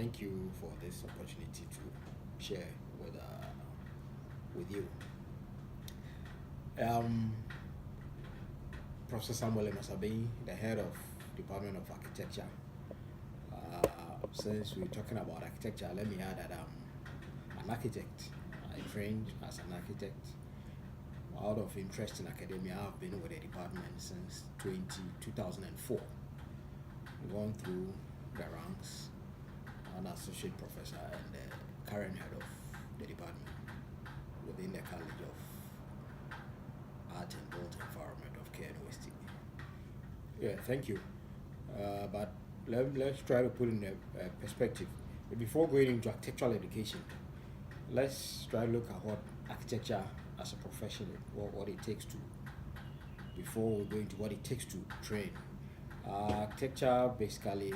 thank you for this opportunity to share with you. Um, Professor Samuel Masabi, the head of Department of Architecture. Since we're talking about architecture, let me add that I'm an architect. I trained as an architect. Out of interest in academia, I've been with the department since 2004. Gone through the ranks, an associate professor and the current head of the department within the College of Art and Built Environment of KNUST. Yeah, thank you. But let's try to put in a perspective. Before going into architectural education, let's try to look at what architecture as a profession, what it takes to, before we go into what it takes to train. Architecture basically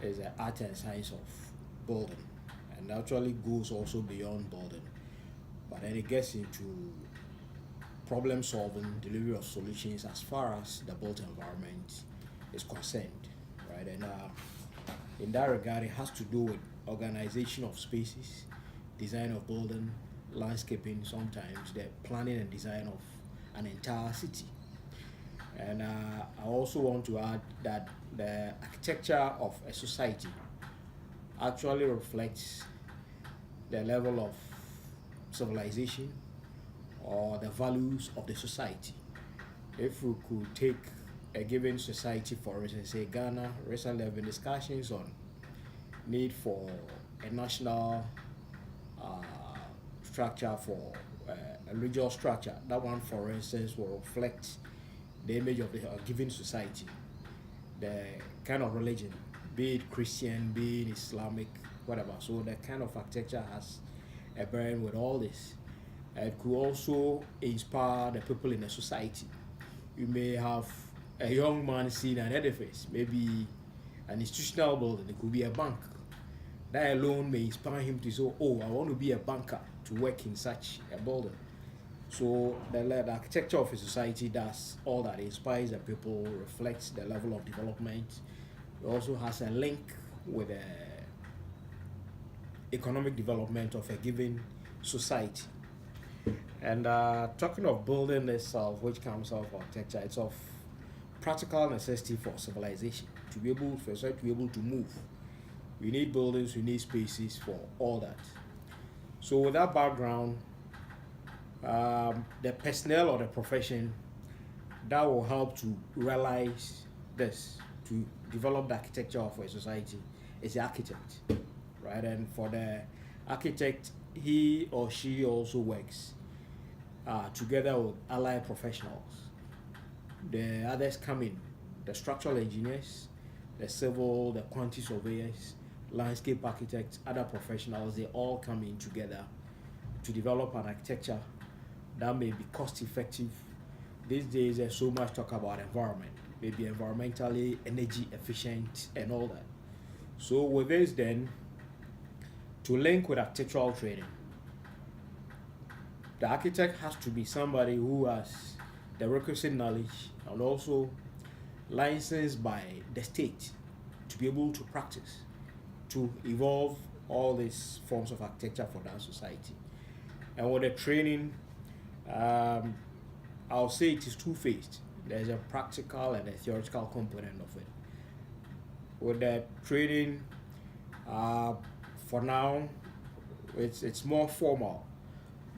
is an art and science of building, and actually goes also beyond building. But then it gets into problem solving, delivery of solutions as far as the built environment is concerned, right? And in that regard, it has to do with organization of spaces, design of building, landscaping, sometimes the planning and design of an entire city. And I also want to add that the architecture of a society actually reflects the level of civilization or the values of the society. If we could take a given society, for instance, say Ghana, recently there have been discussions on need for a national structure for a religious structure. That one, for instance, will reflect the image of the given society, the kind of religion, be it Christian, be it Islamic, whatever. So the kind of architecture has a bearing with all this. It could also inspire the people in the society. You may have a young man seeing an edifice, maybe an institutional building, it could be a bank. That alone may inspire him to say, oh, I want to be a banker to work in such a building. So the architecture of a society does all that. It inspires the people, reflects the level of development. It also has a link with the economic development of a given society. And talking of building itself, which comes out of architecture, it's of practical necessity for civilization to be able to move. We need buildings, we need spaces for all that. So with that background, the personnel or the profession that will help to realize this, to develop the architecture of a society, is the architect, right? And for the architect, he or she also works together with allied professionals. The others come in, the structural engineers, the civil, the quantity surveyors, landscape architects, other professionals, they all come in together to develop an architecture that may be cost effective. These days there's so much talk about environment, maybe environmentally energy efficient and all that. So with this then, to link with architectural training, the architect has to be somebody who has the requisite knowledge and also licensed by the state to be able to practice, to evolve all these forms of architecture for that society. And with the training, I'll say it is two-phased. There's a practical and a theoretical component of it. With the training, for now, it's more formal.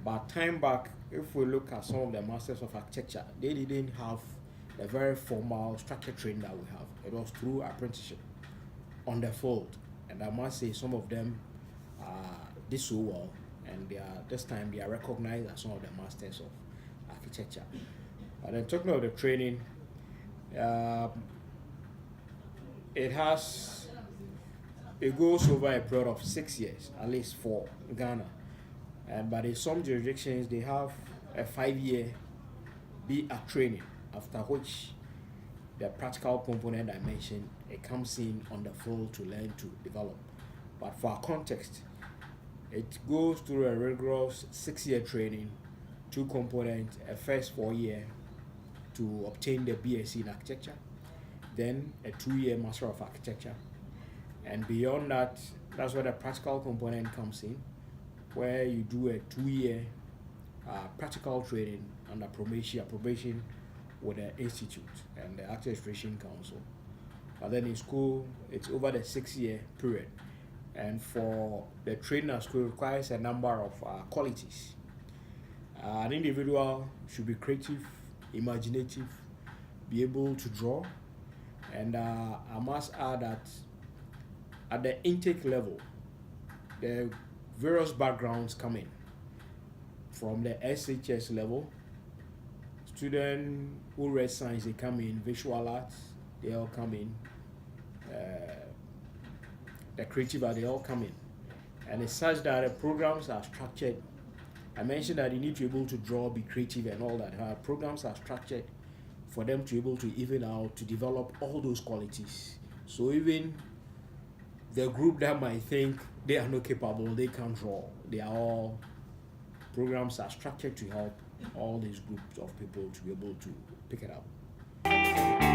But time back, if we look at some of the masters of architecture, they didn't have the very formal structured training that we have. It was through apprenticeship on the field. And I must say some of them did so well, and this time they are recognized as some of the masters of architecture. And then talking about the training, it goes over a period of 6 years, at least for Ghana. But in some jurisdictions, they have a 5-year training, after which the practical component I mentioned, it comes in on the field to learn to develop. But for our context, it goes through a rigorous 6-year training, 2 components, a first 4-year to obtain the BSc in architecture, then a 2-year Master of Architecture, And beyond that, that's where the practical component comes in, where you do a 2-year practical training under probation with the institute and the Administration Council. But then in school, it's over the 6-year period. And for the training at school, requires a number of qualities. An individual should be creative, imaginative, be able to draw, and I must add that at the intake level, the various backgrounds come in. From the SHS level, students who read science, they come in, visual arts, they all come in, the creative art, they all come in. And it's such that the programs are structured. I mentioned that you need to be able to draw, be creative and all that. Programs are structured for them to be able to even out to develop all those qualities. So even the group that might think they are not capable, they can't draw, they are all, programs are structured to help all these groups of people to be able to pick it up.